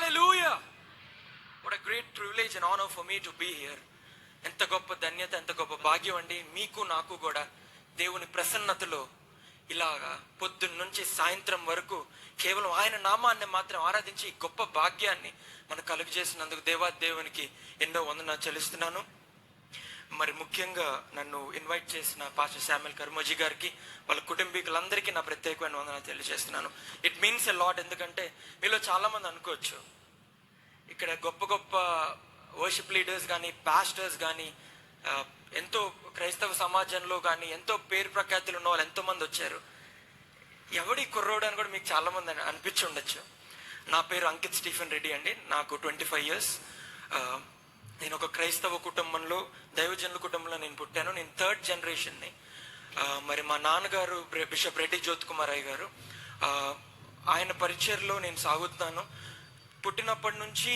Hallelujah! What a great privilege and honor for me to be here. ఎంత గొప్ప ధన్యత, ఎంత గొప్ప భాగ్యం అండి మీకు నాకు కూడా. దేవుని ప్రసన్నతలో ఇలాగా పొద్దున్న నుంచి సాయంత్రం వరకు కేవలం ఆయన నామాన్ని మాత్రం ఆరాధించి గొప్ప భాగ్యాన్ని మనకు కలుగజేసినందుకు దేవునికి ఎన్నో వందనాలు చెల్లిస్తున్నాను. మరి ముఖ్యంగా నన్ను ఇన్వైట్ చేసిన పాస్టర్ శామ్యుల్ కర్మోజీ గారికి, వాళ్ళ కుటుంబీకులందరికీ నా ప్రత్యేకమైన వందనాలు తెలియజేస్తున్నాను. It means a lot. ఎందుకంటే మీలో చాలామంది అనుకోవచ్చు, ఇక్కడ గొప్ప గొప్ప వర్షిప్ లీడర్స్ కానీ, పాస్టర్స్ కానీ, ఎంతో క్రైస్తవ సమాజంలో కానీ ఎంతో పేరు ప్రఖ్యాతులు ఉన్న వాళ్ళు ఎంతోమంది వచ్చారు. ఎవడి కుర్రోడు అని కూడా మీకు చాలామంది అనిపించి ఉండొచ్చు. నా పేరు అంకిత్ స్టీఫెన్ రెడ్డి అండి. నాకు 25 years. నేను ఒక క్రైస్తవ కుటుంబంలో, దైవజనుల కుటుంబంలో నేను పుట్టాను. నేను 3rd generation. మరి మా నాన్నగారు బిషప్ రెడ్డి జ్యోత్ కుమార్ అయ్య గారు, ఆయన పరిచర్లో నేను సాగుతున్నాను. పుట్టినప్పటి నుంచి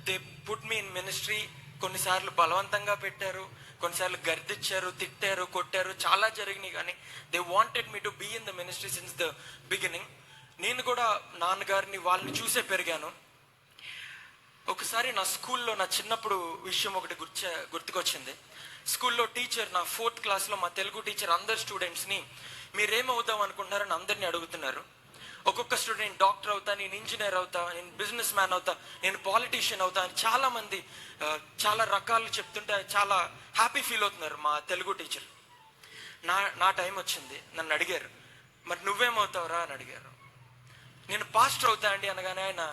they put me in ministry. కొన్నిసార్లు బలవంతంగా పెట్టారు, కొన్నిసార్లు గర్దిచ్చారు, తిట్టారు, కొట్టారు, చాలా జరిగినాయి. కానీ they wanted me to be in the ministry since the beginning. నేను కూడా నాన్నగారిని వాళ్ళని చూసే పెరిగాను. ఒకసారి నా స్కూల్లో నా చిన్నప్పుడు విషయం ఒకటి గుర్తుకొచ్చింది. స్కూల్లో టీచర్, నా 4th classలో మా తెలుగు టీచర్ అందరు స్టూడెంట్స్ని మీరేమవుదాం అనుకుంటున్నారని అందరినీ అడుగుతున్నారు. ఒక్కొక్క స్టూడెంట్ డాక్టర్ అవుతా, నేను ఇంజనీర్ అవుతా, నేను బిజినెస్ మ్యాన్ అవుతా, నేను పాలిటీషియన్ అవుతా అని చాలామంది చాలా రకాలు చెప్తుంటే చాలా హ్యాపీ ఫీల్ అవుతున్నారు. మా తెలుగు టీచర్ నా టైం వచ్చింది, నన్ను అడిగారు, మరి నువ్వేమవుతావురా అని అడిగారు. నేను పాస్టర్ అవుతా అండి అనగానే ఆయన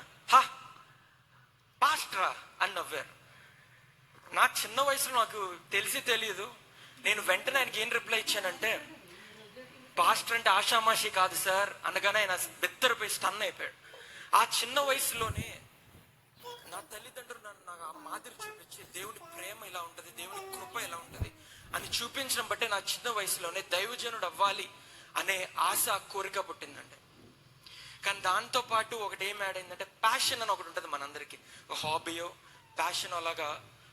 పాస్టరా అని నవ్వారు. నా చిన్న వయసులో నాకు తెలియదు. నేను వెంటనే ఆయనకి ఏం రిప్లై ఇచ్చానంటే, పాస్టర్ అంటే ఆషామాషి కాదు సార్ అనగానే ఆయన బెత్తరపోయి స్టన్ అయిపోయాడు. ఆ చిన్న వయసులోనే నా తల్లిదండ్రులు నాకు ఆ మాదిరి చూపించి దేవుని ప్రేమ ఇలా ఉంటుంది, దేవుని కృప ఇలా ఉంటుంది అని చూపించడం బట్టే నా చిన్న వయసులోనే దైవజనుడు అవ్వాలి అనే ఆశ, కోరిక పుట్టిందండి. కానీ దాంతో పాటు ఒకటి ఏం యాడ్ అయిందంటే, ప్యాషన్ అని ఒకటి ఉంటుంది మనందరికీ, ఒక హాబీయో ప్యాషన్. అలాగా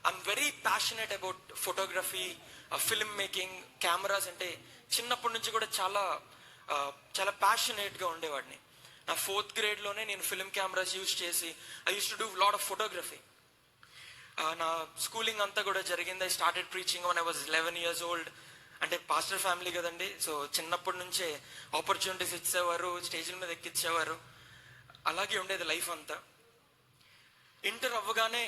I'm very passionate about photography, film making, cameras అంటే చిన్నప్పటి నుంచి కూడా చాలా ప్యాషనేట్గా ఉండేవాడిని. నా 4th gradeలోనే నేను ఫిల్మ్ కెమెరాస్ యూజ్ చేసి I use to do lot of photography. నా స్కూలింగ్ అంతా కూడా జరిగింది. I started preaching when I was 11 years old. అంటే పాస్టర్ ఫ్యామిలీ కదండి, సో చిన్నప్పటి నుంచే ఆపర్చునిటీస్ ఇచ్చేవారు, స్టేజ్ల మీద ఎక్కించేవారు. అలాగే ఉండేది లైఫ్ అంతా. ఇంటర్ అవ్వగానే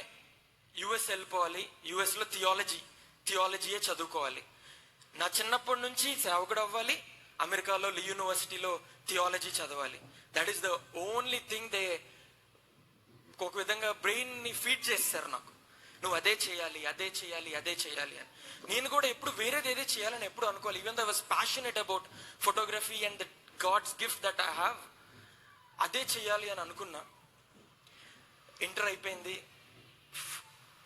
యుఎస్ వెళ్ళిపోవాలి, యుఎస్లో థియాలజీయే చదువుకోవాలి. నా చిన్నప్పటి నుంచి సేవకుడు అవ్వాలి, అమెరికాలో లీ యూనివర్సిటీలో థియాలజీ చదవాలి. That is the only thing. They ఒక విధంగా బ్రెయిన్ని ఫీడ్ చేస్తారు నాకు, నువ్వు అదే చేయాలి అని. నేను కూడా ఎప్పుడు వేరేది ఏదే చేయాలని ఎప్పుడు అనుకోవాలి. Even I was passionate about photography and the God's gift that I have, అదే చేయాలి అని అనుకున్నా. ఇంటర్ అయిపోయింది,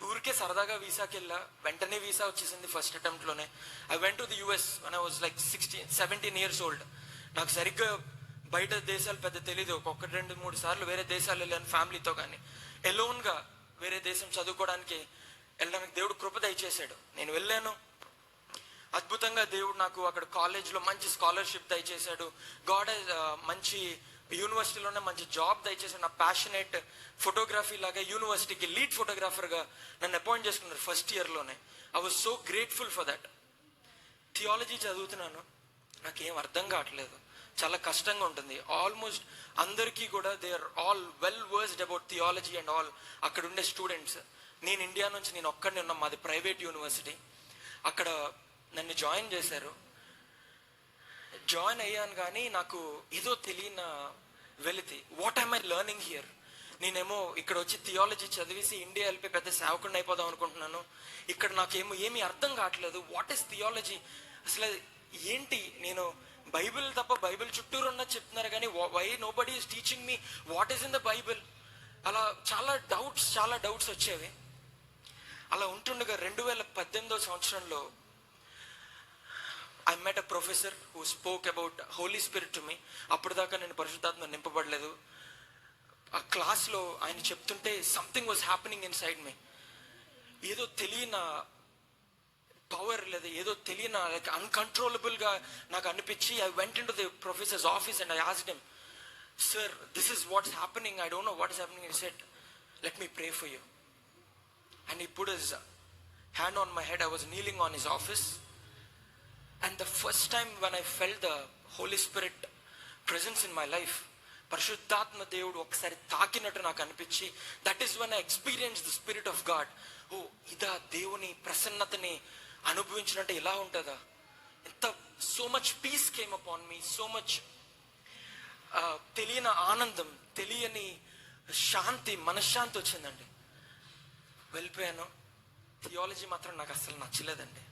ఊరికే సరదాగా వీసాకి వెళ్ళా. వెంటనే వీసా వచ్చేసింది ఫస్ట్ అటెంప్ట్లోనే. I went to the US when I was like 17 years old. నాకు సరిగ్గా బయట దేశాలు పెద్ద తెలీదు. 1-2-3 సార్లు వేరే దేశాలు వెళ్ళాను ఫ్యామిలీతో. కానీ ఎలోన్గా వేరే దేశం చదువుకోవడానికి వెళ్ళడానికి దేవుడు కృప దయచేశాడు. నేను వెళ్ళాను. అద్భుతంగా దేవుడు నాకు అక్కడ కాలేజ్లో మంచి స్కాలర్షిప్ దయచేశాడు. గాడ్ మంచి యూనివర్సిటీలోనే మంచి జాబ్ దయచేసాడు. నా ప్యాషనేట్ ఫోటోగ్రఫీ లాగా యూనివర్సిటీకి లీడ్ ఫోటోగ్రాఫర్గా నన్ను అపాయింట్ చేసుకున్నారు ఫస్ట్ ఇయర్లోనే. I was so grateful for that. Theology చదువుతున్నాను, నాకేం అర్థం కావట్లేదు, చాలా కష్టంగా ఉంటుంది. ఆల్మోస్ట్ అందరికీ కూడా they are all well versed about theology and all. అక్కడ ఉండే స్టూడెంట్స్, నేను ఇండియా నుంచి నేను ఒక్కడిని ఉన్నా, మాది ప్రైవేట్ యూనివర్సిటీ. అక్కడ నన్ను జాయిన్ చేశారు. జాయిన్ అయ్యాను కానీ నాకు ఏదో తెలియని వెలితి. What am I learning here? నేనేమో ఇక్కడ వచ్చి థియాలజీ చదివేసి ఇండియా వెళ్ళిపోయి పెద్ద సేవకుడిని అయిపోదాం అనుకుంటున్నాను. ఇక్కడ నాకేమో ఏమీ అర్థం కావట్లేదు. What is theology? అసలు ఏంటి? నేను బైబిల్ తప్ప బైబిల్ చుట్టూరు ఉన్నది చెప్తున్నారు కానీ why nobody is teaching me what is in the Bible? అలా చాలా డౌట్స్ వచ్చేవి. అలా ఉంటుండగా 2018 సంవత్సరంలో I met a professor who spoke about Holy Spirit to me. అప్పుడు దాకా నేను పరిశుద్ధాత్మ నింపబడలేదు. ఆ క్లాస్లో ఆయన చెప్తుంటే something was happening inside me. ఏదో తెలియని పవర్ లేదా ఏదో తెలియని లైక్ అన్కంట్రోలబుల్గా నాకు అనిపించి I went in to the professors office and I asked him, sir this is what's happening, I don't know what is happening. He said let me pray for you. And he put his hand on my head. I was kneeling on his office, and the first time when I felt the Holy Spirit presence in my life, పరిశుద్ధాత్మ దేవుడు ఒకసారి తాకినట్టు నాకు అనిపించి, that is when I experience the spirit of God. ఓ ఇదా దేవుని ప్రసన్నతని అనుభవించినట్టు ఎలా ఉంటుందా, ఎంత so much peace came upon me, so much తెలియని ఆనందం, తెలియని శాంతి, మనశ్శాంతి వచ్చిందండి. వెళ్ళిపోయాను. థియాలజీ మాత్రం నాకు అస్సలు నచ్చలేదండి.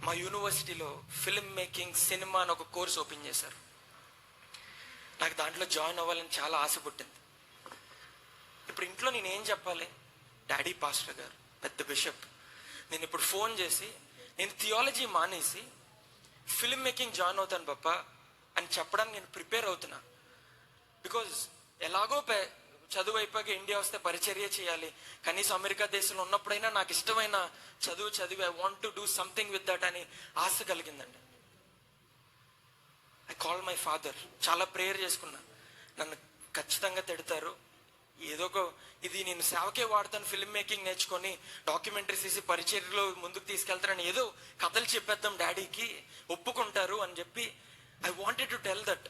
మా యూనివర్సిటీలో ఫిల్మ్ మేకింగ్, సినిమా అని ఒక కోర్స్ ఓపెన్ చేశారు. నాకు దాంట్లో జాయిన్ అవ్వాలని చాలా ఆశ పుట్టింది. ఇప్పుడు ఇంట్లో నేను ఏం చెప్పాలి? డాడీ పాస్టర్ గారు, పెద్ద బిషప్, నేను ఇప్పుడు ఫోన్ చేసి నేను థియాలజీ మానేసి ఫిల్మ్ మేకింగ్ జాయిన్ అవుతాను పప్ప అని చెప్పడానికి నేను ప్రిపేర్ అవుతున్నా. బికాజ్ ఎలాగో చదువు అయిపోయాక ఇండియా వస్తే పరిచర్య చేయాలి, కనీసం అమెరికా దేశంలో ఉన్నప్పుడైనా నాకు ఇష్టమైన చదువు చదివి I want to do something with that అని ఆశ కలిగిందండి. ఐ కాల్ మై ఫాదర్, చాలా ప్రేయర్ చేసుకున్నా. నన్ను ఖచ్చితంగా తిడతారు, ఏదో ఒక ఇది నేను సేవకే వాడతాను, ఫిల్మ్ మేకింగ్ నేర్చుకొని డాక్యుమెంటరీస్ తీసి పరిచర్యలో ముందుకు తీసుకెళ్తారని ఏదో కథలు చెప్పేద్దాం డాడీకి, ఒప్పుకుంటారు అని చెప్పి I wanted to tell that.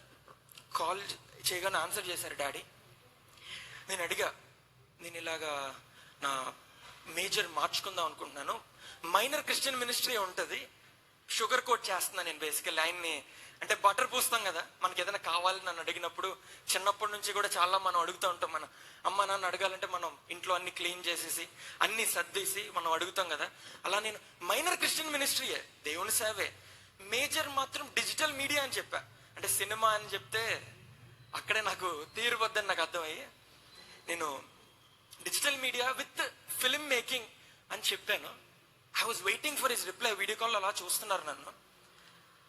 Call చేయగానే ఆన్సర్ చేశారు డాడీ. నేను అడిగా, నేను ఇలాగా నా మేజర్ మార్చుకుందాం అనుకుంటున్నాను, మైనర్ క్రిస్టియన్ మినిస్ట్రీ ఉంటుంది, షుగర్ కోట్ చేస్తున్నాను నేను బేసికల్లీ ఆయన్ని. అంటే బటర్ పూస్తాం కదా, మనకి ఏదైనా కావాలని నన్ను అడిగినప్పుడు, చిన్నప్పటి నుంచి కూడా చాలా మనం అడుగుతూ ఉంటాం. మన అమ్మ నాన్న అడగాలంటే మనం ఇంట్లో అన్ని క్లీన్ చేసేసి అన్ని సర్దేసి మనం అడుగుతాం కదా, అలా నేను మైనర్ క్రిస్టియన్ మినిస్ట్రీయే, దేవుని సేవే, మేజర్ మాత్రం డిజిటల్ మీడియా అని చెప్పా. అంటే సినిమా అని చెప్తే అక్కడే నాకు తీరువద్దని నాకు అర్థమయ్యి నేను digital media with film making అని చెప్పాను. I was waiting for his reply. Video call అలా చూస్తున్నారు నన్ను.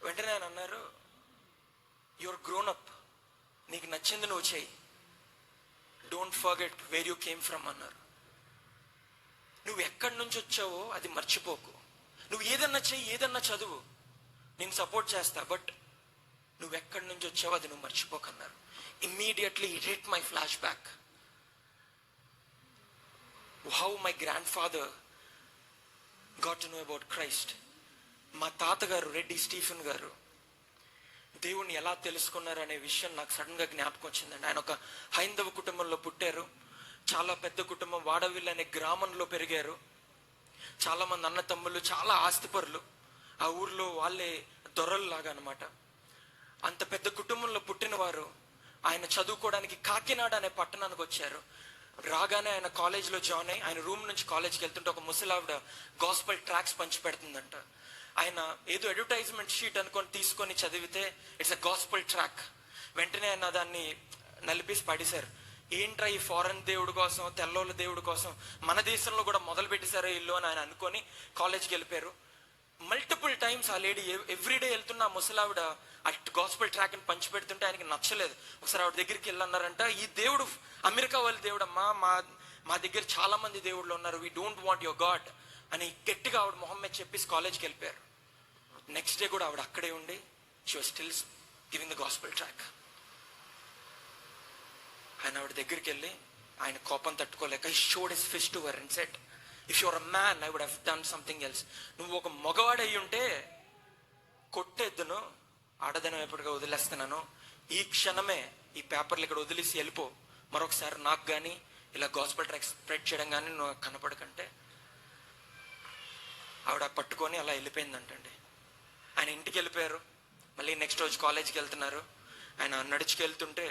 వెంటనే ఆయన అన్నారు, యువర్ గ్రోన్ అప్, నీకు నచ్చింది నువ్వు చెయ్యి, don't forget where you came from అన్నారు. నువ్వు ఎక్కడి నుంచి వచ్చావో అది మర్చిపోకు, నువ్వు ఏదన్నా చెయ్యి, ఏదన్నా చదువు, నేను సపోర్ట్ చేస్తా, బట్ నువ్వు ఎక్కడి నుంచి వచ్చావో అది నువ్వు మర్చిపోకన్నారు. Immediately it hit my flashback, how my grandfather got to know about Christ. మా తాతగారు రెడ్డి స్టీఫెన్ గారు దేవుణ్ణి ఎలా తెలుసుకున్నారు అనే విషయం నాకు సడన్గా జ్ఞాపకం వచ్చిందండి. ఆయన ఒక హైందవ కుటుంబంలో పుట్టారు, చాలా పెద్ద కుటుంబం, వాడవిల్లు అనే గ్రామంలో పెరిగారు. చాలా మంది అన్న తమ్ముళ్ళు, చాలా ఆస్తిపరులు, ఆ ఊర్లో వాళ్ళే దొరల్లాగా అనమాట. అంత పెద్ద కుటుంబంలో పుట్టిన వారు ఆయన చదువుకోవడానికి కాకినాడ అనే పట్టణానికి వచ్చారు. రాగానే ఆయన కాలేజ్లో జాయిన్ అయ్యి ఆయన రూమ్ నుంచి కాలేజ్కి వెళ్తుంటే ఒక ముసలావిడ గాస్పెల్ ట్రాక్స్ పంచి పెడుతుందంట. ఆయన ఏదో అడ్వర్టైజ్మెంట్ షీట్ అనుకొని తీసుకొని చదివితే ఇట్స్ అ గాస్పెల్ ట్రాక్. వెంటనే ఆయన దాన్ని నలిపేసి పడేశారు. ఏంట్రా ఈ ఫారెన్ దేవుడి కోసం, తెల్లోళ్ళ దేవుడి కోసం మన దేశంలో కూడా మొదలు పెట్టేశారో ఇల్లు అని ఆయన అనుకొని కాలేజ్కి వెళ్ళిపోయారు. మల్టిపుల్ టైమ్స్ ఆ లేడీ ఎవ్రీడే వెళ్తున్న ఆ ముసలావిడ ఆ గాస్పెల్ ట్రాక్ అని పంచి పెడుతుంటే ఆయనకి నచ్చలేదు. ఒకసారి ఆవిడ దగ్గరికి వెళ్ళన్నారంట, ఈ దేవుడు అమెరికా వాళ్ళ దేవుడు అమ్మా, మా దగ్గర చాలా మంది దేవుళ్ళు ఉన్నారు, we don't want your God అని గట్టిగా ఆవిడ మొహం మీద చెప్పేసి కాలేజ్కి వెళ్ళిపోయారు. నెక్స్ట్ డే కూడా ఆవిడ అక్కడే ఉండి she was still giving the gospel tract. ఆయన ఆవిడ దగ్గరికి వెళ్ళి ఆయన కోపం తట్టుకోలేక he showed his fist to her and said, if your a man I would have done something else. నువ్వు ఒక మగవాడు అయ్యి ఉంటే కొట్టేద్దును, ఆడదనం ఎప్పటిగా వదిలేస్తున్నాను, ఈ క్షణమే ఈ పేపర్లు ఇక్కడ వదిలేసి వెళ్ళిపో, మరొకసారి నాకు కానీ ఇలా గాస్పెల్ ట్రాక్ స్ప్రెడ్ చేయడం కానీ నువ్వు కనపడకంటే. ఆవిడ పట్టుకొని అలా వెళ్ళిపోయిందంటండి. ఆయన ఇంటికి వెళ్ళిపోయారు. మళ్ళీ నెక్స్ట్ రోజు కాలేజ్కి వెళ్తున్నారు. ఆయన నడుచుకెళ్తుంటే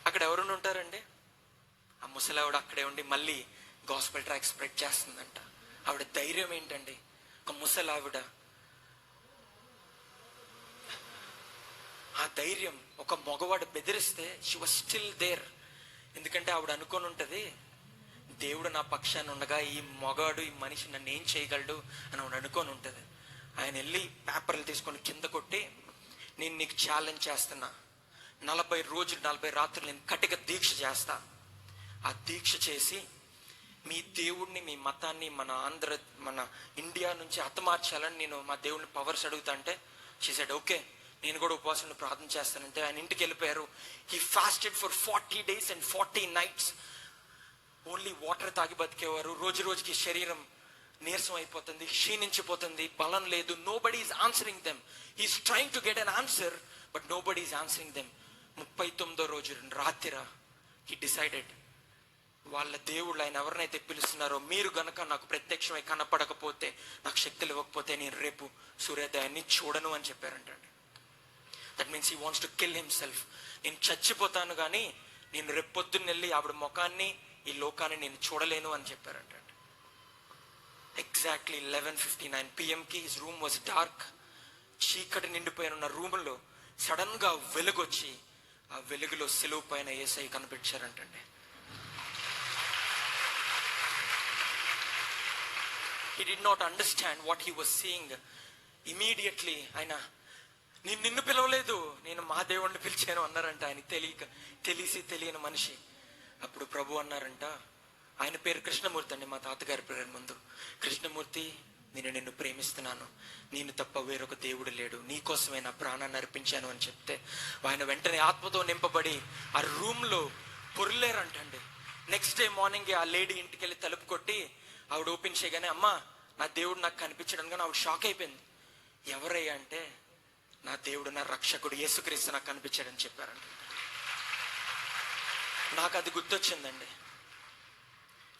అక్కడ ఎవరుని ఉంటారండి, ఆ ముసలావిడ అక్కడే ఉండి మళ్ళీ గాస్పెల్ ట్రాక్ స్ప్రెడ్ చేస్తుందంట. ఆవిడ ధైర్యం ఏంటండి, ఒక ముసలావిడ ఆ ధైర్యం, ఒక మగవాడు బెదిరిస్తే షీ వాజ్ స్టిల్ దేర్. ఎందుకంటే ఆవిడ అనుకొని ఉంటుంది, దేవుడు నా పక్షాన్ని ఉండగా ఈ మగాడు, ఈ మనిషి నన్ను ఏం చేయగలడు అని ఆవిడ అనుకొని ఉంటుంది. ఆయన వెళ్ళి పేపర్లు తీసుకొని కింద కొట్టి, నేను నీకు ఛాలెంజ్ చేస్తున్నా, 40 రోజులు 40 రాత్రులు నేను కటిక దీక్ష చేస్తా. ఆ దీక్ష చేసి మీ దేవుడిని, మీ మతాన్ని మన ఇండియా నుంచి హతమార్చాలని నేను మా దేవుడిని పవర్స్ అడుగుతా అంటే షీ సెడ్ ఓకే, నేను కూడా ఉపవాసం ప్రార్థన చేస్తానంటే ఆయన ఇంటికి వెళ్ళిపోయారు. He fasted for 40 days and 40 nights. Only water తాగి బతికేవారు. రోజు రోజుకి శరీరం నీరసం అయిపోతుంది, క్షీణించిపోతుంది, బలం లేదు. Nobody is answering them. He's trying to get an answer but nobody is answering them. 39వ రోజు రాత్రి హీ డిసైడెడ్, వాళ్ళ దేవుళ్ళు ఆయన ఎవరినైతే పిలుస్తున్నారో మీరు గనక నాకు ప్రత్యక్షమై కనపడకపోతే, నాకు శక్తులు ఇవ్వకపోతే నేను రేపు సూర్యోదయాన్ని చూడను అని చెప్పారంటండి. That means he wants to kill himself. నేను చచ్చిపోతాను కానీ నేను రేపు పొద్దున్న వెళ్ళి ఆవిడ ముఖాన్ని, ఈ లోకాన్ని నేను చూడలేను అని చెప్పారంటండి. Exactly 11:59 PM his room was dark. చీకటి నిండిపోయిన రూములో సడన్ గా వెలుగొచ్చి ఆ వెలుగులో సిలువ పైన యేసయ్య కనిపించారంటండి. He did not understand what he was seeing. Immediately ఆయన, నేను నిన్ను పిలవలేదు, నేను మా దేవుణ్ణి పిలిచాను అన్నారంట. ఆయన తెలియని మనిషి. అప్పుడు ప్రభు అన్నారంట, ఆయన పేరు కృష్ణమూర్తి అండి, మా తాతగారి పేరు ముందు. కృష్ణమూర్తి, నేను నిన్ను ప్రేమిస్తున్నాను, నేను తప్ప వేరొక దేవుడు లేడు, నీకోసమే నా ప్రాణాన్ని అర్పించాను అని చెప్తే ఆయన వెంటనే ఆత్మతో నింపబడి ఆ రూమ్లో పొర్లేరంటండి. నెక్స్ట్ డే మార్నింగ్ ఆ లేడీ ఇంటికి వెళ్ళి తలుపు కొట్టి ఆవిడ ఓపెన్ చేయగానే, అమ్మా నా దేవుడు నాకు కనిపించడం, కానీ ఆవిడ షాక్ అయిపోయింది. ఎవరయ్యా అంటే, నా దేవుడు, నా రక్షకుడు యేసుక్రీస్తు నాకు కనిపించాడని చెప్పారంట. నాకు అది గుర్తొచ్చిందండి.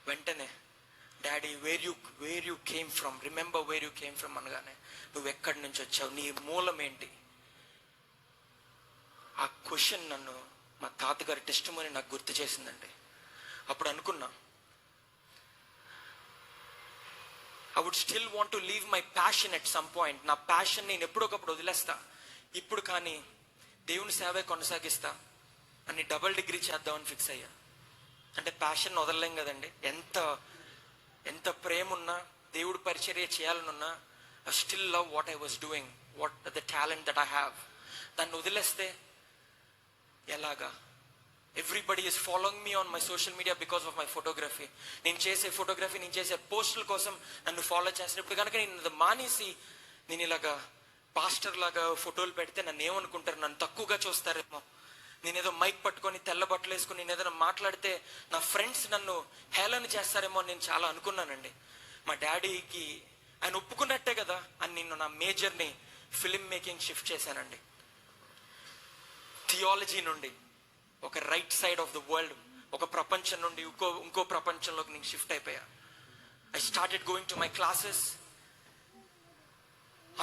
వెంటనే, daddy where you came from, remember where you came from అనగానే, నువ్వు ఎక్కడి నుంచి వచ్చావు, నీ మూలం ఏంటి? ఆ క్వశ్చన్ నన్ను, మా తాతగారి టెస్టిమోనీ నాకు గుర్తు చేసిందండి. అప్పుడు అనుకున్నా, I would still want to leave my passion at some point. నా ప్యాషన్ నేను ఎప్పుడొకప్పుడు వదిలేస్తా, ఇప్పుడు కానీ దేవుని సేవే కొనసాగిస్తా అని డబుల్ డిగ్రీ చేద్దామని ఫిక్స్ అయ్యా. అంటే ప్యాషన్ వదలలేం కదండి. ఎంత ప్రేమ ఉన్నా, దేవుడు పరిచర్య చేయాలనున్నా, I still love what I was doing, the talent that I have. దాన్ని వదిలేస్తే ఎలాగా? Everybody is following me on my social media because of my photography. నేను చేసే ఫోటోగ్రఫీ, నేను చేసే పోస్టుల కోసం నన్ను ఫాలో చేసినప్పుడు కనుక నేను మానేసి నేను ఇలాగా పాస్టర్ లాగా ఫోటోలు పెడితే నన్ను ఏమనుకుంటారు, నన్ను తక్కువగా చూస్తారేమో, నేనేదో మైక్ పట్టుకొని తెల్ల బట్టలు వేసుకొని నేను ఏదైనా మాట్లాడితే నా ఫ్రెండ్స్ నన్ను హేళన చేస్తారేమో నేను చాలా అనుకున్నానండి. మా డాడీకి ఆయన ఒప్పుకున్నట్టే కదా అని నేను నా మేజర్ని ఫిల్మ్ మేకింగ్ షిఫ్ట్ చేశానండి. థియాలజీ నుండి ఒక right side of the world, ఒక ప్రపంచం నుండి ఇంకో ప్రపంచంలోకి నేను షిఫ్ట్ అయిపోయా. I started going to my classes.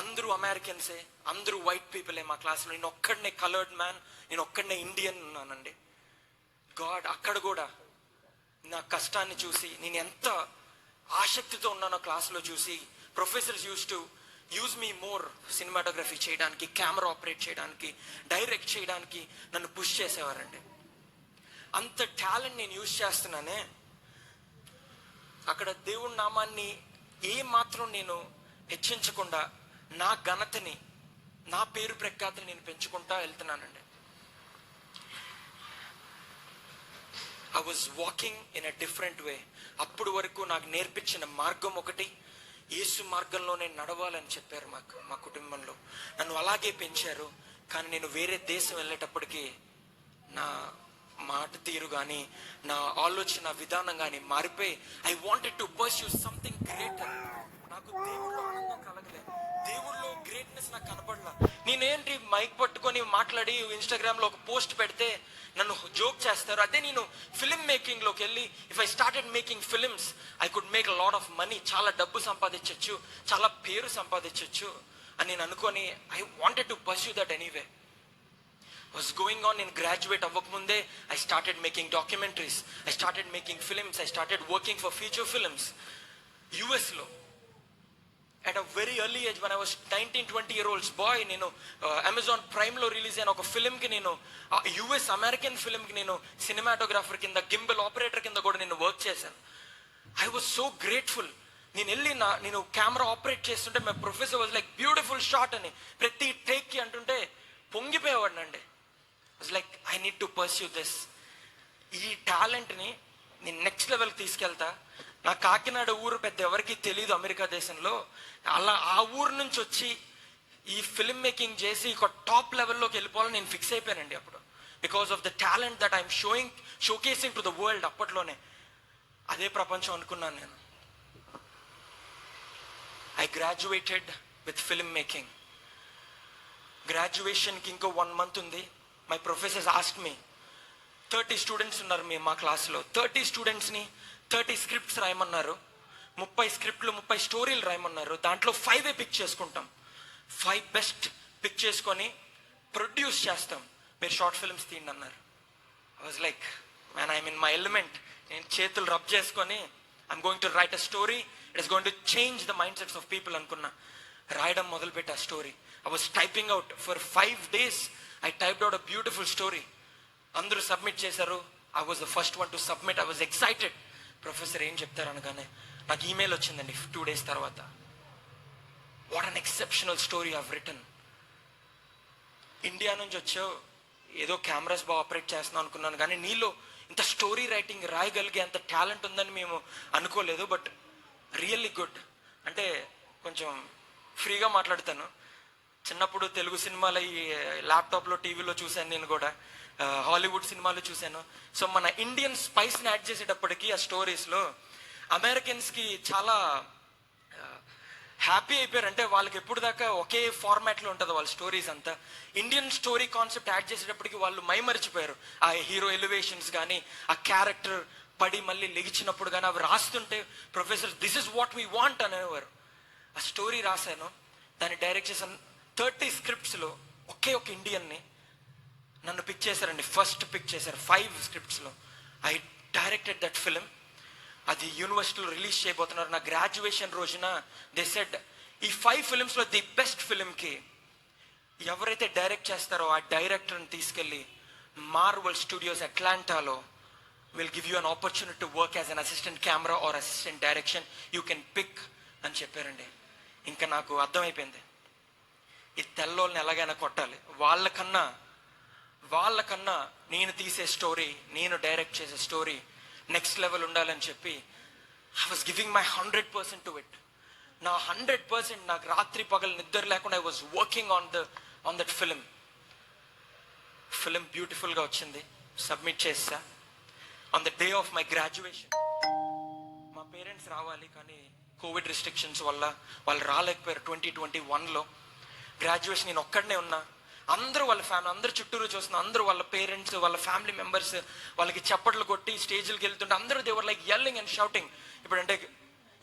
అందరూ అమెరికన్సే, అందరూ వైట్ పీపులే మా క్లాస్లో. నేను ఒక్కడనే కలర్డ్ మ్యాన్, నేను ఒక్కడనే ఇండియన్ ఉన్నానండి. గాడ్ అక్కడ కూడా నా కష్టాన్ని చూసి, నేను ఎంత ఆసక్తితో ఉన్నానో క్లాస్లో చూసి, professors use me more cinematography చేయడానికి, కెమెరా ఆపరేట్ చేయడానికి, డైరెక్ట్ చేయడానికి నన్ను పుష్ చేసేవారండి. అంత టాలెంట్ నేను యూజ్ చేస్తున్నానే, అక్కడ దేవుడి నామాన్ని ఏ మాత్రం నేను హెచ్చించకుండా నా ఘనతని, నా పేరు ప్రఖ్యాతిని నేను పెంచుకుంటా వెళ్తున్నానండి. I was walking in a different way. అప్పుడు వరకు నాకు నేర్పించిన మార్గం ఒకటి, యేసు మార్గంలో నేను నడవాలని చెప్పారు మా కుటుంబంలో. నన్ను అలాగే పెంచారు. కానీ నేను వేరే దేశం వెళ్ళేటప్పటికీ నా మాట తీరు కానీ, నా ఆలోచన విధానం కానీ మారిపోయి, I wanted to pursue something greater. నాకు దేవుళ్ళో ఆనందం కలగలే, దేవుళ్ళో గ్రేట్నెస్ నాకు కనపడలా. నేనేంటి మైక్ పట్టుకొని మాట్లాడి ఇన్స్టాగ్రామ్లో ఒక పోస్ట్ పెడితే నన్ను జోక్ చేస్తారు. అదే నేను ఫిల్మ్ మేకింగ్లోకి వెళ్ళి, if I started making films I could make a lot of money, చాలా డబ్బు సంపాదించవచ్చు, చాలా పేరు సంపాదించవచ్చు అని నేను అనుకొని, I wanted to pursue that anyway. was going on. నేను గ్రాడ్యుయేట్ అవ్వకముందే I started making documentaries, I started making films, I started working for feature films US లో. At a very early age, when I was 19-20 year olds boy, నేను Amazon prime లో release అయిన ఒక film కి, నేను US American film కి నేను cinematographer కింద, గింబల్ ఆపరేటర్ కింద కూడా నేను వర్క్ చేశాను. I was so grateful. నేను వెళ్ళి నేను కెమెరా ఆపరేట్ చేస్తుంటే my professor was like beautiful shot అని ప్రతి టేక్ కి అంటుంటే పొంగిపోయేవాడినండి. Was like I need to pursue this. ఈ టాలెంట్ని నేను నెక్స్ట్ లెవెల్కి తీసుకెళ్తా. నా కాకినాడ ఊరు పెద్ద ఎవరికి తెలియదు అమెరికా దేశంలో. అలా ఆ ఊరు నుంచి వచ్చి ఈ ఫిల్మ్ మేకింగ్ చేసి ఒక టాప్ లెవెల్లోకి వెళ్ళిపోవాలని నేను ఫిక్స్ అయిపోయానండి అప్పుడు. Because of the talent that I'm showcasing to the world. అప్పట్లోనే అదే ప్రపంచం అనుకున్నాను నేను. I graduated with film making. గ్రాడ్యుయేషన్కి ఇంకో 1 month ఉంది. My professors asked me, 30 students ఉన్నారు మా క్లాస్లో, 30 స్టూడెంట్స్ని 30 స్క్రిప్ట్స్ రాయమన్నారు, 30 స్క్రిప్ట్లు 30 స్టోరీలు రాయమన్నారు. దాంట్లో 5 పిక్ చేసుకుంటాం, 5 బెస్ట్ పిక్ చేసుకొని ప్రొడ్యూస్ చేస్తాం, మీరు షార్ట్ ఫిల్మ్స్ తీయండి అన్నారు. I was like, man, I'm in my element. నేను చేతులు రబ్ చేసుకొని I'm going to write a story, it is going to change the mind sets of people అనుకున్నా. రాయడం మొదలుపెట్టి ఆ story I was typing out for 5 days. I typed out a beautiful story. అందరూ submit చేశారు. I was the first one to submit. I was excited. Professor ఏం చెప్తారు అనగానే నాకు ఈమెయిల్ వచ్చిందండి 2 days తర్వాత. What an exceptional story I have written. India నుంచి వచ్చావు, ఏదో కెమెరాస్ బాగా ఆపరేట్ చేస్తున్నావు అనుకున్నాను, కానీ నీలో ఇంత స్టోరీ రైటింగ్ రాయగలిగే అంత టాలెంట్ ఉందని మేము అనుకోలేదు. But really good. అంటే కొంచెం ఫ్రీగా మాట్లాడతాను. చిన్నప్పుడు తెలుగు సినిమాలు ఈ ల్యాప్టాప్లో టీవీలో చూశాను, నేను కూడా హాలీవుడ్ సినిమాలు చూశాను. సో మన ఇండియన్ స్పైస్ని యాడ్ చేసేటప్పటికి ఆ స్టోరీస్లో అమెరికన్స్కి చాలా హ్యాపీ అయిపోయారు. అంటే వాళ్ళకి ఎప్పుడు దాకా ఒకే ఫార్మాట్లో ఉంటుంది వాళ్ళ స్టోరీస్ అంతా. ఇండియన్ స్టోరీ కాన్సెప్ట్ యాడ్ చేసేటప్పటికి వాళ్ళు మైమరిచిపోయారు. ఆ హీరో ఎలివేషన్స్ కానీ, ఆ క్యారెక్టర్ పడి మళ్ళీ లెగిచినప్పుడు కానీ అవి రాస్తుంటే professor this is what we want అనేవారు. ఆ స్టోరీ రాశాను, దాన్ని డైరెక్ట్ చేశాను. 30 స్క్రిప్ట్స్లో ఒకే ఒక ఇండియన్ని నన్ను పిక్ చేశారండి. ఫస్ట్ పిక్ చేశారు 5 స్క్రిప్ట్స్లో. I directed that film. అది యూనివర్సిటీలో రిలీజ్ చేయబోతున్నారు. నా గ్రాడ్యుయేషన్ రోజున దే సెడ్, ఈ 5 ఫిలిమ్స్లో ది బెస్ట్ ఫిలింకి ఎవరైతే డైరెక్ట్ చేస్తారో ఆ డైరెక్టర్ని తీసుకెళ్ళి మార్వెల్ స్టూడియోస్ అట్లాంటాలో will give you an opportunity to work as an assistant camera or assistant direction, you can pick అని చెప్పారండి. ఇంకా నాకు అర్థమైపోయింది, ఈ తెల్లోళ్ళని ఎలాగైనా కొట్టాలి. వాళ్ళకన్నా నేను తీసే స్టోరీ, నేను డైరెక్ట్ చేసే స్టోరీ నెక్స్ట్ లెవెల్ ఉండాలని చెప్పి I was giving my 100% to it. నా 100%, నాకు రాత్రి పగలు నిద్ర లేకుండా I was working on that film. Film బ్యూటిఫుల్గా వచ్చింది, సబ్మిట్ చేస్తా. On the day of my graduation మా పేరెంట్స్ రావాలి, కానీ కోవిడ్ రిస్ట్రిక్షన్స్ వల్ల వాళ్ళు రాలేకపోయారు. 2021లో గ్రాడ్యుయేషన్ నేను ఒక్కడనే ఉన్నా. అందరూ వాళ్ళ ఫ్యామిలీ, అందరూ చుట్టూరు చూస్తున్నా, అందరూ వాళ్ళ పేరెంట్స్, వాళ్ళ ఫ్యామిలీ మెంబర్స్ వాళ్ళకి చప్పట్లు కొట్టి స్టేజ్కి వెళ్తుంటే అందరూ దేవర్ లైక్ యెల్లింగ్ అండ్ షౌటింగ్. ఇప్పుడంటే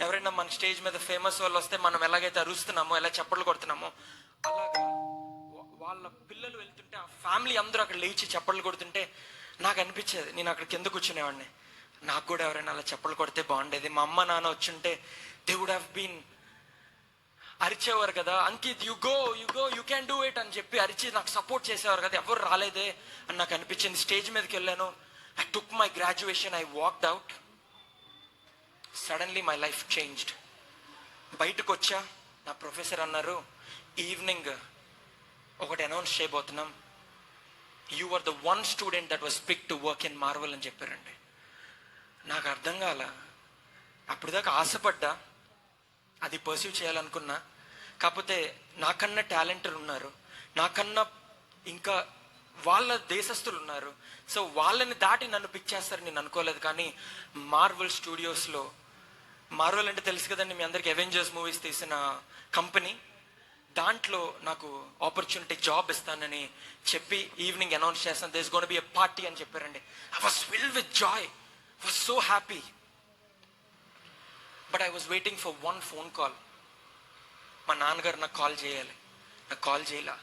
ఎవరైనా మన స్టేజ్ మీద ఫేమస్ వాళ్ళు వస్తే మనం ఎలాగైతే అరుస్తున్నామో, ఎలా చప్పట్లు కొడుతున్నామో, అలాగా వాళ్ళ పిల్లలు వెళ్తుంటే ఆ ఫ్యామిలీ అందరూ అక్కడ లేచి చప్పట్లు కొడుతుంటే నాకు అనిపించేది, నేను అక్కడ కింద కూర్చునేవాడిని, నాకు కూడా ఎవరైనా అలా చప్పట్లు కొడితే బాగుండేది. మా అమ్మ నాన్న వచ్చుంటే దే వుడ్ హ్యావ్ బీన్ అరిచేవారు కదా, Ankit you go you can do it అని చెప్పి అరిచి నాకు సపోర్ట్ చేసేవారు కదా. ఎవరు రాలేదే అని నాకు అనిపించింది. స్టేజ్ మీదకి వెళ్ళాను. I took my graduation, I walked out. Suddenly my life changed. బయటకు వచ్చా, నా ప్రొఫెసర్ అన్నారు, ఈవినింగ్ ఒకటి అనౌన్స్ చేయబోతున్నాం, you are the 1 student that was pick to work in Marvel అని చెప్పారండి. నాకు అర్థం కాల. అప్పుడు దాకా ఆశపడ్డా, అది పర్సీవ్ చేయాలనుకున్నా. కాకపోతే నాకన్నా టాలెంటెడ్ ఉన్నారు, నాకన్నా ఇంకా వాళ్ళ దేశస్తులు ఉన్నారు. సో వాళ్ళని దాటి నన్ను పిక్ చేస్తారని నేను అనుకోలేదు. కానీ మార్వెల్ స్టూడియోస్లో, మార్వెల్ అంటే తెలుసు కదండి మీ అందరికి, అవెంజర్స్ మూవీస్ తీసిన కంపెనీ, దాంట్లో నాకు ఆపర్చునిటీ జాబ్ ఇస్తానని చెప్పి ఈవినింగ్ అనౌన్స్ చేస్తాను, there is gonna be a party అని చెప్పారండి. I was filled with joy, I was so happy. But I was waiting for 1 phone call. మా నాన్నగారు నాకు కాల్ చేయాలి, నాకు కాల్ చేయలా.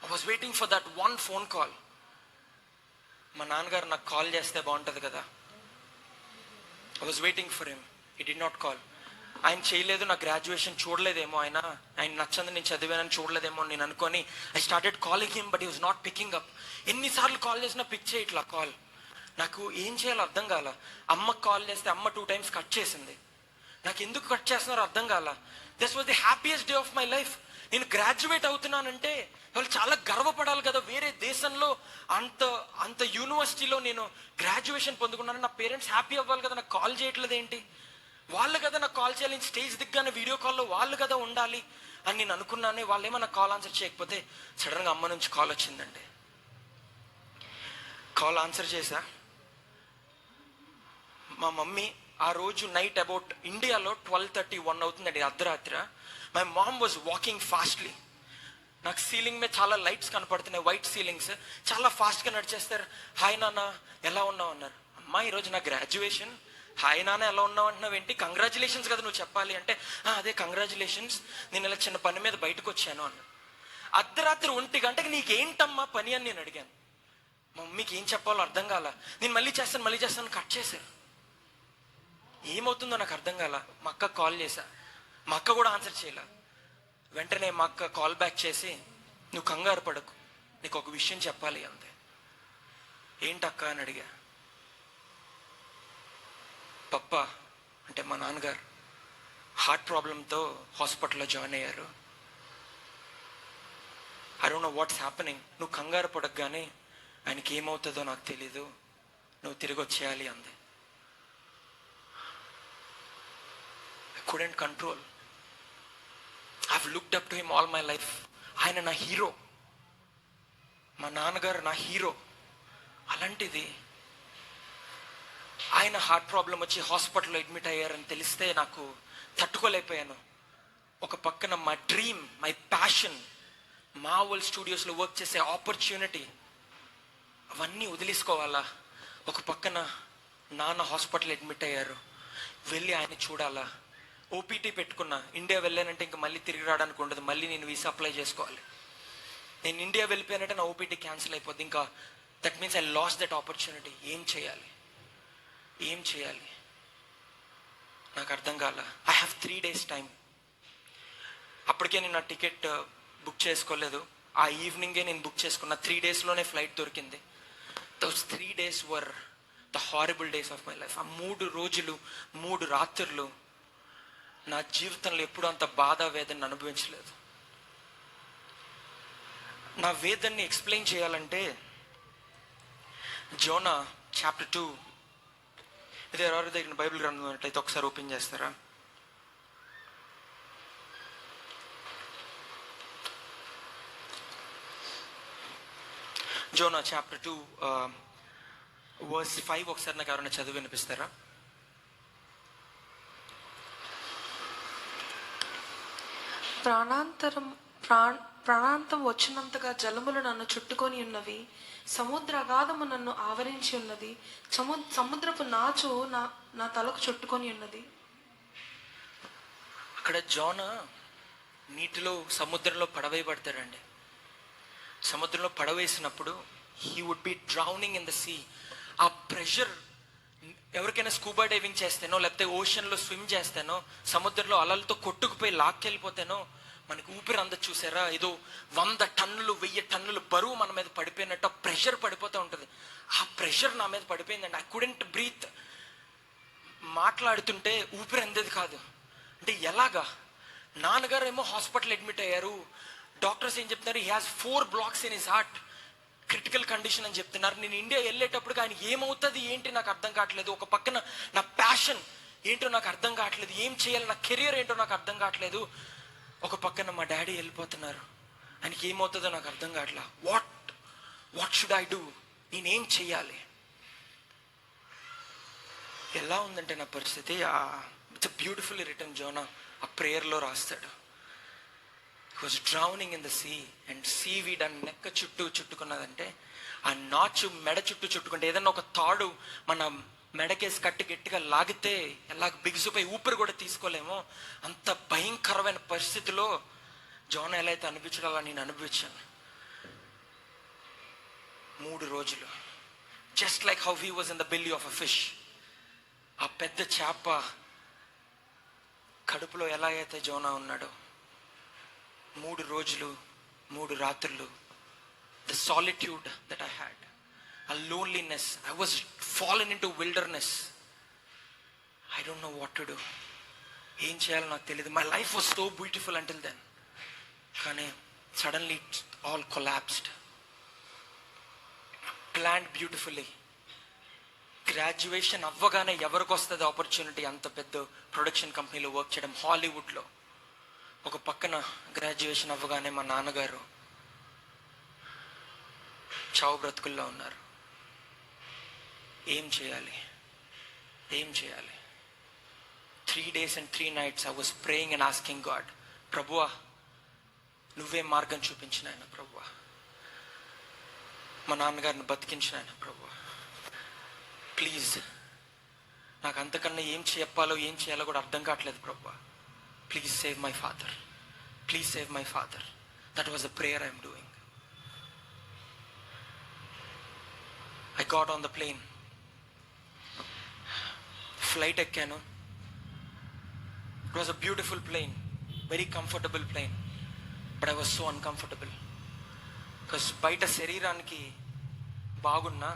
I was waiting for that 1 phone call. మా నాన్నగారు నాకు కాల్ చేస్తే బాగుంటుంది కదా. I was waiting for him, he did not call. ఆయన చేయలేదు, నా గ్రాడ్యుయేషన్ చూడలేదేమో, ఆయన నచ్చంది నేను చదివానని చూడలేదేమో నేను అనుకొని I started calling him, but he was not picking up. ఎన్నిసార్లు కాల్ చేసినా పిక్ చేయట్లా కాల్. నాకు ఏం చేయాలో అర్థం కాల. అమ్మకు కాల్ చేస్తే అమ్మ 2 times కట్ చేసింది. నాకు ఎందుకు కట్ చేస్తున్నారో అర్థం కాల. This was the happiest day of my life. నేను గ్రాడ్యుయేట్ అవుతున్నానంటే వాళ్ళు చాలా గర్వపడాలి కదా. వేరే దేశంలో అంత యూనివర్సిటీలో నేను గ్రాడ్యుయేషన్ పొందుకున్నాను, నా పేరెంట్స్ హ్యాపీ అవ్వాలి కదా. నాకు కాల్ చేయట్లేదు ఏంటి? వాళ్ళు కదా నాకు కాల్ చేయాలి. స్టేజ్ దిగ్గానే వీడియో కాల్లో వాళ్ళు కదా ఉండాలి. అని నేను అనుకున్నానే. వాళ్ళు ఏమన్నా కాల్ ఆన్సర్ చేయకపోతే సడన్గా అమ్మ నుంచి కాల్ వచ్చిందండి. కాల్ ఆన్సర్ చేశా. మా మమ్మీ ఆ రోజు నైట్ అబౌట్ ఇండియాలో 12:30-1 అవుతుందండి, అర్ధరాత్రి. My mom was walking fastly. నాకు సీలింగ్ మీద చాలా లైట్స్ కనపడుతున్నాయి, వైట్ సీలింగ్స్. చాలా ఫాస్ట్గా నడిచేస్తారు. హాయ్ నాన్న, ఎలా ఉన్నావు అన్నారు. అమ్మా ఈరోజు నా గ్రాడ్యుయేషన్, హాయ్ నాన్న ఎలా ఉన్నావు అంటున్నావు ఏంటి, కంగ్రాచులేషన్స్ కదా నువ్వు చెప్పాలి అంటే, అదే కంగ్రాచులేషన్స్, నేను ఇలా చిన్న పని మీద బయటకు వచ్చాను అన్న. అర్ధరాత్రి 1 గంటకి నీకేంటమ్మా పని అని నేను అడిగాను. మమ్మీకి ఏం చెప్పాలో అర్థం కాల. నేను మళ్ళీ చేస్తాను కట్ చేశాను. ఏమవుతుందో నాకు అర్థం కాల. మా అక్క కాల్ చేశా, మా అక్క కూడా ఆన్సర్ చేయలే. వెంటనే మా అక్క కాల్ బ్యాక్ చేసి, నువ్వు కంగారు పడకు, నీకు ఒక విషయం చెప్పాలి అంతే. ఏంటక్క అని అడిగా. పప్ప అంటే మా నాన్నగారు హార్ట్ ప్రాబ్లంతో హాస్పిటల్లో జాయిన్ అయ్యారు. I don't know what's happening. నువ్వు కంగారు పడకగానే ఆయనకి ఏమవుతుందో నాకు తెలీదు, నువ్వు తిరిగి వచ్చేయాలి అంది. I couldn't control. I've looked up to him all my life. ఆయన నా హీరో, మా నాన్నగారు నా హీరో. అలాంటిది ఆయన హార్ట్ ప్రాబ్లం వచ్చి హాస్పిటల్లో అడ్మిట్ అయ్యారని తెలిస్తే నాకు తట్టుకోలేకపోయాను. ఒక పక్కన మా డ్రీమ్, మై ప్యాషన్, మార్వెల్ స్టూడియోస్లో వర్క్ చేసే ఆపర్చునిటీ, అవన్నీ వదిలేసుకోవాలా. ఒక పక్కన నాన్న హాస్పిటల్ అడ్మిట్ అయ్యారు, వెళ్ళి ఆయన చూడాలా. ఓపీటీ పెట్టుకున్నా. ఇండియా వెళ్ళానంటే ఇంకా మళ్ళీ తిరిగి రావడానికి ఉండదు, మళ్ళీ నేను వీసా అప్లై చేసుకోవాలి. నేను ఇండియా వెళ్ళిపోయానంటే నా ఓపీటీ క్యాన్సిల్ అయిపోద్ది. ఇంకా that means I last that opportunity. ఏం చేయాలి నాకు అర్థం కాల. I have 3 days time. అప్పటికే నేను నా టికెట్ బుక్ చేసుకోలేదు. ఆ ఈవినింగే నేను బుక్ చేసుకున్నా. 3 daysలోనే ఫ్లైట్ దొరికింది. Those 3 days were the horrible days of my life. ఆ 3 రోజులు 3 రాత్రులు నా జీవితంలో ఎప్పుడూ అంత బాధ వేదన అనుభవించలేదు. నా వేదన్ని ఎక్స్ప్లెయిన్ చేయాలంటే జోనా చాప్టర్ 2, ఇది ఎవరి దగ్గర బైబిల్ గ్రంథం ఉన్నట్లయితే ఒకసారి ఓపెన్ చేస్తారా? జోనా చాప్టర్ 2 verse 5 ఒకసారి నాకు ఎవరైనా చదివి వినిపిస్తారా? ప్రాణాంతం వచ్చినంతగా జలములు నన్ను చుట్టుకొని ఉన్నవి, సముద్ర అగాధము నన్ను ఆవరించి ఉన్నది, సముద్రపు నాచు నా తలకు చుట్టుకొని ఉన్నది. అక్కడ జోనా నీటిలో సముద్రంలో పడవేయబడతాడండి. సముద్రంలో పడవేసినప్పుడు he would be drowning in the sea. ఆ ప్రెషర్, ఎవరికైనా స్కూబా డైవింగ్ చేస్తేనో లేకపోతే ఓషన్లో స్విమ్ చేస్తేనో, సముద్రంలో అలలతో కొట్టుకుపోయి లాక్కెళ్ళిపోతేనో మనకి ఊపిరి అందదు చూసారా? ఏదో 100 టన్నులు 1000 టన్నులు బరువు మన మీద పడిపోయినట్టు ఆ ప్రెషర్ పడిపోతూ ఉంటుంది. ఆ ప్రెషర్ నా మీద పడిపోయిందండి. I couldn't breath. మాట్లాడుతుంటే ఊపిరి అందేది కాదు. అంటే ఎలాగా? నాన్నగారు ఏమో హాస్పిటల్ అడ్మిట్ అయ్యారు. డాక్టర్స్ ఏం చెప్తున్నారు? He has 4 blocks in his heart, critical condition అని చెప్తున్నారు. నేను ఇండియా వెళ్ళేటప్పుడు ఆయన ఏమవుతుంది ఏంటి నాకు అర్థం కావట్లేదు. ఒక పక్కన నా ప్యాషన్ ఏంటో నాకు అర్థం కావట్లేదు, ఏం చేయాలి, నా కెరియర్ ఏంటో నాకు అర్థం కావట్లేదు. ఒక పక్కన మా డాడీ వెళ్ళిపోతున్నారు, ఆయనకి ఏమవుతుందో నాకు అర్థం కావట్లా. What should I do? నేనేం చెయ్యాలి? ఎలా ఉందంటే నా పరిస్థితి, ఇట్స్ బ్యూటిఫుల్లీ రిటర్న్. జోనా ఆ ప్రేయర్లో రాస్తాడు, he was drowning in the sea and seaweed and నెక్క చుట్టుకున్నదంటే, ఆ నాచు మెడ చుట్టుకుంటే ఏదన్నా ఒక తాడు మన మెడకేసి కట్టి గట్టిగా లాగితే ఎలా బిగుసిపోయి ఊపిరి కూడా తీసుకోలేమో అంత భయంకరమైన పరిస్థితిలో జోనా ఎలా అయితే అనిపించడం అలా నేను అనిపించాను. 3 రోజులు just like how he was in the belly of a fish. ఆ పెద్ద చేప కడుపులో ఎలా అయితే జోనా ఉన్నాడో 3 రోజులు 3 రాత్రులు, the solitude that I had, a loneliness, I was fallen into wilderness. I don't know what to do. ఏం చేయాలో నాకు తెలియదు. My life was so beautiful until then. కానీ suddenly it all collapsed. Planned beautifully. Graduation అవ్వగానే ఎవరికి వస్తుంది opportunity? అంత పెద్ద ప్రొడక్షన్ కంపెనీలో వర్క్ చేయడం, హాలీవుడ్లో ఒక పక్కన గ్రాడ్యుయేషన్ అవ్వగానే మా నాన్నగారు చావు బ్రతుకుల్లో ఉన్నారు. ఏం చేయాలి? 3 days and 3 nights I was praying and asking God, ప్రభువా నువ్వే మార్గం చూపించిన ఆయన, ప్రభువా మా నాన్నగారిని బతికించిన ఆయన, ప్రభువా ప్లీజ్. నాకు అంతకన్నా ఏం చెప్పాలో ఏం చేయాలో కూడా అర్థం కావట్లేదు, ప్రభువా please save my father, please save my father. That was the prayer I'm doing. I got on the plane. Flight ఎక్కాను. It was a beautiful plane, very comfortable plane, but I was so uncomfortable because బయట శరీరానికి బాగున్నా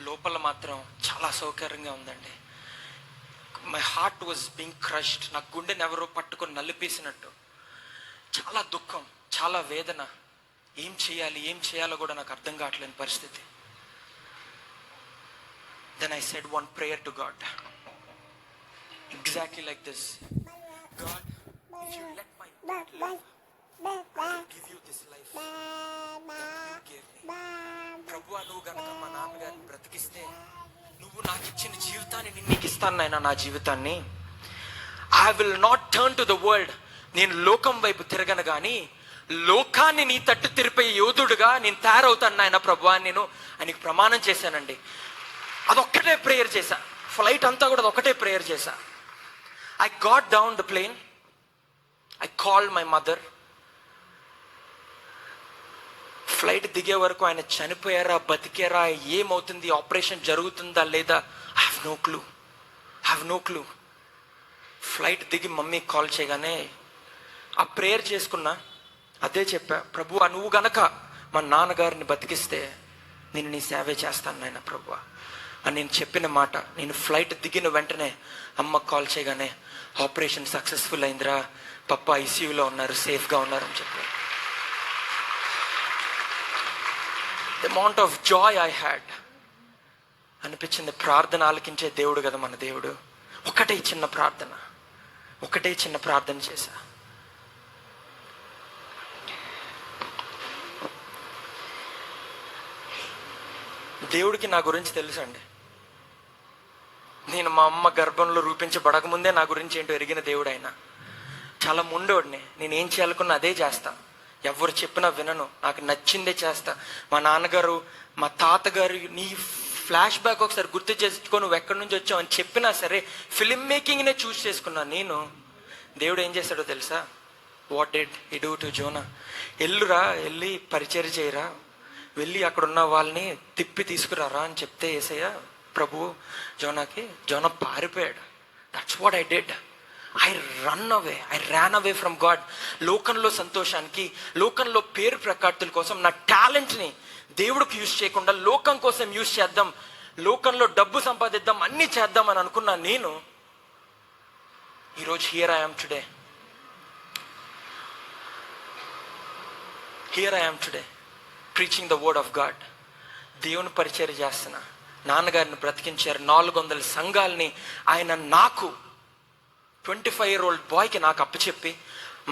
లోపల మాత్రం చాలా సౌకర్యంగా ఉందండి. My heart was being crushed. నా గుండెని ఎవరో పట్టుకొని నలిపేసినట్టు. చాలా దుఃఖం, చాలా వేదన. ఏం చేయాలో కూడా నాకు అర్థం కావట్లేని పరిస్థితి. Then I said one prayer to God, exactly like this. God, if you let my dad live, I will give you this life that you gave me. ప్రభువా నువ్వు గనక మా నాన్నగారిని బ్రతికిస్తే నువ్వు నాకు ఇచ్చిన జీవితాన్ని నేను నీకు ఇస్తాను నాయనా, నా జీవితాన్ని. I will not turn to the world. నేను లోకం వైపు తిరగను కానీ లోకాన్ని నీ తట్టు తిరిపే యోధుడుగా నేను తయారవుతాను నాయన ప్రభువా. నేను ఆయనకి ప్రమాణం చేశానండి. అదొక్కటే ప్రేయర్ చేశా. ఫ్లైట్ అంతా కూడా అదొక్కటే ప్రేయర్ చేశా. I got down the plane. I called my mother. Flight దిగే వరకు ఆయన చనిపోయారా బతికారా ఏమవుతుంది, ఆపరేషన్ జరుగుతుందా లేదా, I have no clue. Flight దిగి మమ్మీ కాల్ చేయగానే ఆ ప్రేయర్ చేసుకున్నా. అదే చెప్పా, ప్రభువా నువ్వు గనక మా నాన్నగారిని బతికిస్తే నేను నీ సేవే చేస్తాను నాయన ప్రభువా అని నేను చెప్పిన మాట. నేను ఫ్లైట్ దిగిన వెంటనే అమ్మ కాల్ చేయగానే ఆపరేషన్ సక్సెస్ఫుల్ అయిందిరా, పప్ప ఐసీయూలో ఉన్నారు, సేఫ్గా ఉన్నారు అని చెప్పారు. The amount of Joy I had అనిపించింది. ప్రార్థన ఆలకించే దేవుడు కదా మన దేవుడు. ఒకటే చిన్న ప్రార్థన చేశా. దేవుడికి నా గురించి తెలుసు అండి. నేను మా అమ్మ గర్భంలో రూపించబడకముందే నా గురించి ఏంటో ఎరిగిన దేవుడు ఆయన. చాలా ముండోడిని. నేను ఏం చేయాలనుకున్నా అదే చేస్తా. ఎవరు చెప్పినా వినను, నాకు నచ్చిందే చేస్తా. మా నాన్నగారు మా తాతగారు నీ ఫ్లాష్ బ్యాక్ ఒకసారి గుర్తు చేసుకొని నువ్వు ఎక్కడి నుంచి వచ్చావు అని చెప్పినా సరే ఫిల్మ్ మేకింగ్నే చూస్ చేసుకున్నాను నేను. దేవుడు ఏం చేశాడో తెలుసా? What did he do to Zona? వెళ్ళి పరిచర్య చేయరా, వెళ్ళి అక్కడ ఉన్న వాళ్ళని తిప్పి తీసుకురారా అని చెప్తే యేసయ్య ప్రభు జోనా పారిపోయాడు. That's what I did. I ran away from God. లోకంలో సంతోషానికి, లోకంలో పేరు ప్రఖ్యాతుల కోసం నా టాలెంట్ని దేవుడికి యూజ్ చేయకుండా లోకం కోసం యూజ్ చేద్దాం, లోకంలో డబ్బు సంపాదిద్దాం, అన్నీ చేద్దాం అని అనుకున్నా నేను. ఈరోజు here I am today preaching the word of God. దేవుని పరిచర్య చేస్తున్నా. నాన్నగారిని బ్రతికించారు. 400 సంఘాలని ఆయన నాకు 25-year-old బాయ్కి నాకు అప్పచెప్పి,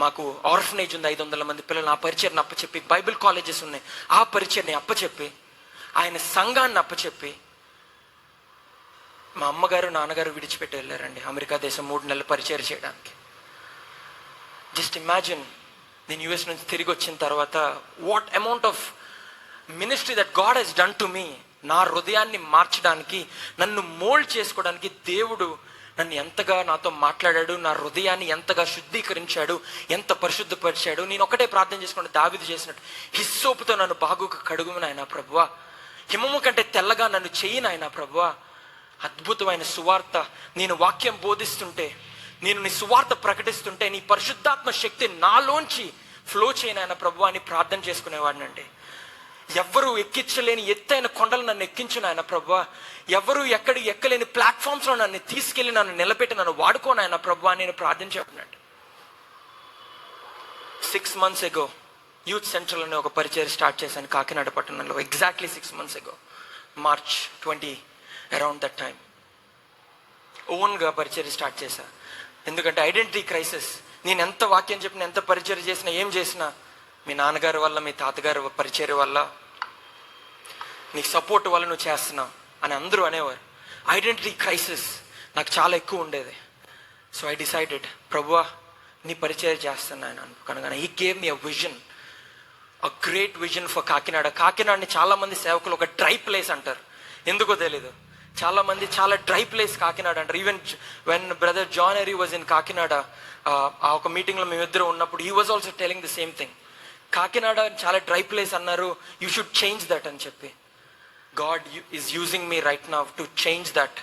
మాకు ఆర్ఫనేజ్ ఉంది 500 మంది పిల్లలు, ఆ పరిచర్ని అప్పచెప్పి, బైబిల్ కాలేజెస్ ఉన్నాయి ఆ పరిచర్ని అప్పచెప్పి, ఆయన సంఘాన్ని అప్పచెప్పి, మా అమ్మగారు నాన్నగారు విడిచిపెట్టి వెళ్ళారండి అమెరికా దేశం 3 నెలలు పరిచర్య చేయడానికి. జస్ట్ ఇమాజిన్, నేను యుఎస్ నుంచి తిరిగి వచ్చిన తర్వాత what amount of ministry that God he's done to me. నా హృదయాన్ని మార్చడానికి, నన్ను మోల్డ్ చేసుకోవడానికి దేవుడు నన్ను ఎంతగా నాతో మాట్లాడాడు, నా హృదయాన్ని ఎంతగా శుద్ధీకరించాడు, ఎంత పరిశుద్ధపరిచాడు. నేను ఒకటే ప్రార్థన చేసుకుంటే దావీదు చేసినట్టు, హిస్సోపుతో నన్ను బాగుగా కడుగుము నాయనా ప్రభువా, హిమము కంటే తెల్లగా నన్ను చెయ్యి నాయనా ప్రభువా. అద్భుతమైన సువార్త నేను వాక్యం బోధిస్తుంటే, నేను నీ సువార్త ప్రకటిస్తుంటే నీ పరిశుద్ధాత్మ శక్తి నాలోంచి ఫ్లో చేయనాయన ప్రభువా అని ప్రార్థన చేసుకునేవాడినండి. ఎవ్వరూ ఎక్కించలేని ఎత్తైన కొండలు నన్ను ఎక్కించు నాయన ప్రభువా, ఎవరు ఎక్కలేని ప్లాట్ఫామ్స్లో నన్ను తీసుకెళ్ళి నన్ను నిలబెట్టి నన్ను వాడుకోనాయన ప్రభువా నేను ప్రార్థించేవాడినండి. 6 months ago యూత్ సెంట్రల్ అనే ఒక పరిచయం స్టార్ట్ చేశాను కాకినాడ పట్టణంలో. Exactly 6 months ago, March 20, around that time ఓన్గా పరిచయం స్టార్ట్ చేశా. ఎందుకంటే ఐడెంటిటీ క్రైసిస్. నేను ఎంత వాక్యం చెప్పినా, ఎంత పరిచయం చేసినా, ఏం చేసినా మీ నాన్నగారి వల్ల, మీ తాతగారి పరిచయం వల్ల, నీ సపోర్ట్ వల్ల నువ్వు చేస్తున్నావు అని అందరూ అనేవారు. ఐడెంటిటీ క్రైసిస్ నాకు చాలా ఎక్కువ ఉండేది. సో ఐ డిసైడెడ్, ప్రభువా నీ పరిచయం చేస్తున్నాను అనుకునగానే he gave me a vision, a great vision for Kakinada. కాకినాడని చాలామంది సేవకులు ఒక డ్రై ప్లేస్ అంటారు, ఎందుకో తెలీదు. చాలామంది చాలా డ్రై ప్లేస్ కాకినాడ అంటారు. Even when brother John Erry was in Kakinada, ఆ ఒక మీటింగ్లో మేమిద్దరం ఉన్నప్పుడు he was also telling the same thing. Kakinada చాలా డ్రై ప్లేస్ అన్నారు, యూ షుడ్ చేంజ్ దట్ అని చెప్పి. God is using me right now to change that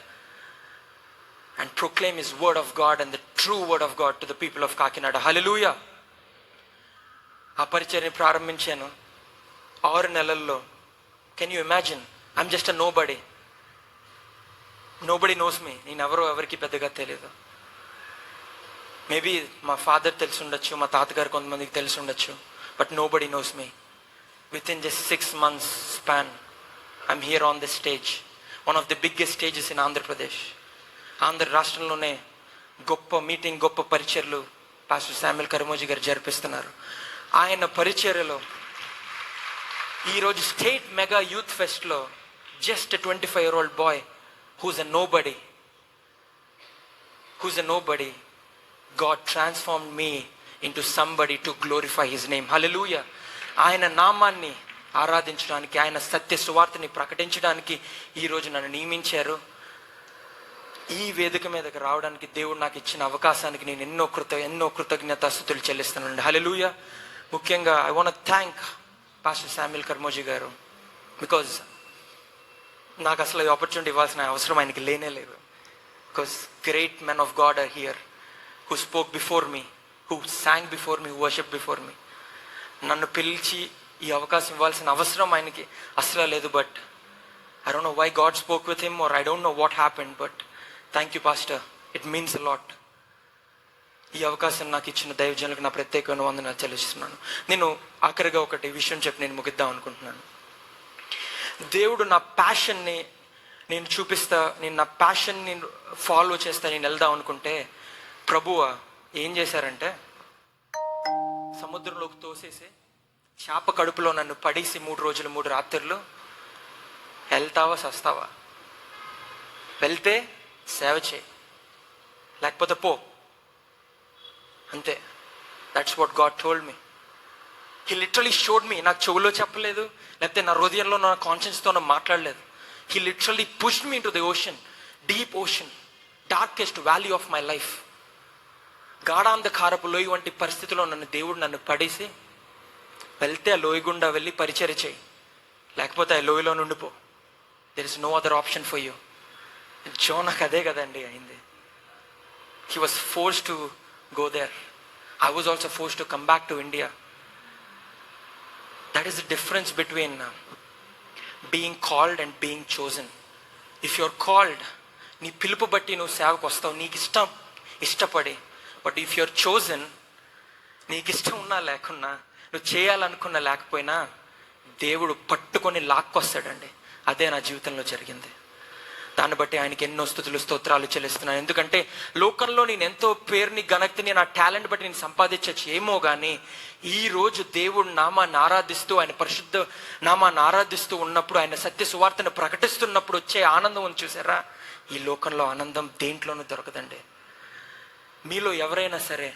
and proclaim His word of God and the true word of God to the people of Kakinada. Hallelujah. ఆ పరిచర్ని ప్రారంభించాను 6 నెలల్లో. Can you imagine, I'm just a nobody. Nobody knows me. నేను ఎవరికి పెద్దగా తెలియదు. Maybe మా father తెలిసి ఉండొచ్చు, మా తాతగారు కొంతమందికి తెలిసి ఉండొచ్చు, but nobody knows me. With in just 6 months span I'm here on this stage, one of the biggest stages in Andhra Pradesh. Andhra రాష్ట్రంలోనే గొప్ప మీటింగ్, గొప్ప పరిచర్లు పాస్టర్ శామ్యుల్ కర్మోజీ గారు జరిపిస్తున్నారు. ఆయన పరిచర్యలో ఈరోజు స్టేట్ మెగా యూత్ ఫెస్ట్లో జస్ట్ 25-year-old బాయ్ who's a nobody, God transformed me into somebody to glorify His name. Hallelujah. ఆయన నామాన్ని ఆరాధించడానికి, ఆయన సత్య సువార్తని ప్రకటించడానికి ఈరోజు నన్ను నియమించారు. ఈ వేదిక మీదకి రావడానికి దేవుడు నాకు ఇచ్చిన అవకాశానికి నేను ఎన్నో కృతజ్ఞతాస్తుతులు చెల్లిస్తానండి. హల్లెలూయా. ముఖ్యంగా I want thank pastor Samuel Karmoji garu, because నాకు అసలు ఈ ఆపర్చునిటీ ఇవ్వాల్సిన అవసరం ఆయనకి లేనే లేదు. Because great men of God are here who spoke before me, who sang before me, who worship before me. నన్ను పిలిచి ఈ అవకాశం ఇవ్వాల్సిన అవసరం ఆయనకి అసలు లేదు. But I don't know why God spoke with him, or I don't know what happened, but thank you pastor, it means a lot. ఈ అవకాశం నాకు ఇచ్చిన దైవజనులకు నా ప్రత్యేకమైన వందనాలు చెల్లిస్తున్నాను. నేను ఆఖరిగా ఒకటి విషయం చెప్పి నేను ముగిద్దాం అనుకుంటున్నాను. దేవుడు నా ప్యాషన్ని నేను చూపిస్తా, నేను నా ప్యాషన్ని ఫాలో చేస్తా, నేను వెళ్దాం అనుకుంటే ప్రభువ ఏం చేశారంటే సముద్రంలోకి తోసేసి చేప కడుపులో నన్ను పడేసి 3 రోజులు 3 రాత్రులు, వెళ్తావా సస్తావా, వెళ్తే సేవ చేయి, లేకపోతే పో, అంతే. That's what God told me. He literally showed me. నాకు చెవులో చెప్పలేదు, లేకపోతే నా హృదయంలో, నా కాన్షియన్స్తో మాట్లాడలేదు. He literally pushed me into the ocean, deep ocean, darkest valley of my life. గాఢాంధకారపు లోయ వంటి పరిస్థితిలో నన్ను పడేసి, వెళ్తే ఆ లోయ గుండా వెళ్ళి పరిచర్య చేయి, లేకపోతే ఆ లోయలో నుండిపో. There is no other option for you. జోనాకు అదే కదండి అయింది. He was forced to go there. I was also forced to come back to India. That is the difference between being called and being chosen. If you are called, నీ పిలుపు బట్టి నువ్వు సేవకు వస్తావు, నీకు ఇష్టపడి. But if you are chosen, నీకు ఇష్టం ఉన్నా లేకున్నా, నువ్వు చేయాలనుకున్నా లేకపోయినా దేవుడు పట్టుకొని లాక్కొస్తాడండి. అదే నా జీవితంలో జరిగింది. దాన్ని బట్టి ఆయనకి ఎన్నో స్తుతులు స్తోత్రాలు చెల్లిస్తున్నాను. ఎందుకంటే లోకంలో నేను ఎంతో పేరుని ఘనతని నా టాలెంట్ బట్టి నేను సంపాదించచ్చు ఏమో, కానీ ఈరోజు దేవుడు నామాన్ని ఆరాధిస్తూ, ఆయన పరిశుద్ధ నామాన్ని ఆరాధిస్తూ ఉన్నప్పుడు, ఆయన సత్య సువార్తను ప్రకటిస్తున్నప్పుడు వచ్చే ఆనందం ఉంది చూసారా, ఈ లోకంలో ఆనందం దేంట్లోనూ దొరకదండి. మీలో ఎవరైనా సరే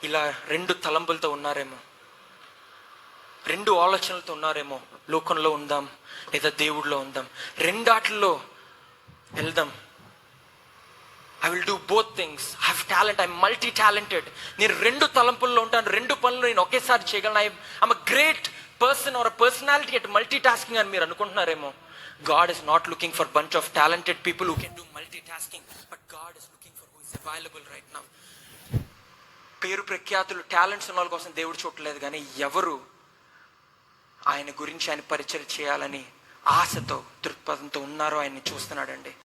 ఇలా 2 తలంపులతో ఉన్నారేమో, 2 ఆలోచనలతో ఉన్నారేమో, లోకంలో ఉందాం లేదా దేవుడిలో ఉందాం, 2 ఆటల్లో వెళ్దాం. I will do both things. I have talent, I'm multi talented. నేను 2 తలంపుల్లో ఉంటాను, 2 పనులు నేను ఒకేసారి చేయగలను. I'm a great person are a personality at multi tasking అని మీరు అనుకుంటున్నారేమో. God is not looking for bunch of talented people who can do multitasking, but God is looking for who is available right now. పేరు ప్రఖ్యాతులు, talents ఉన్న వాళ్ళ కోసం దేవుడు చూడలేదు, కానీ ఎవరు ఆయన గురించి, ఆయన పరిచయం చేయాలని ఆశతో, దృక్పథంతో ఉన్నారో ఆయన్ని చూస్తున్నాడండి.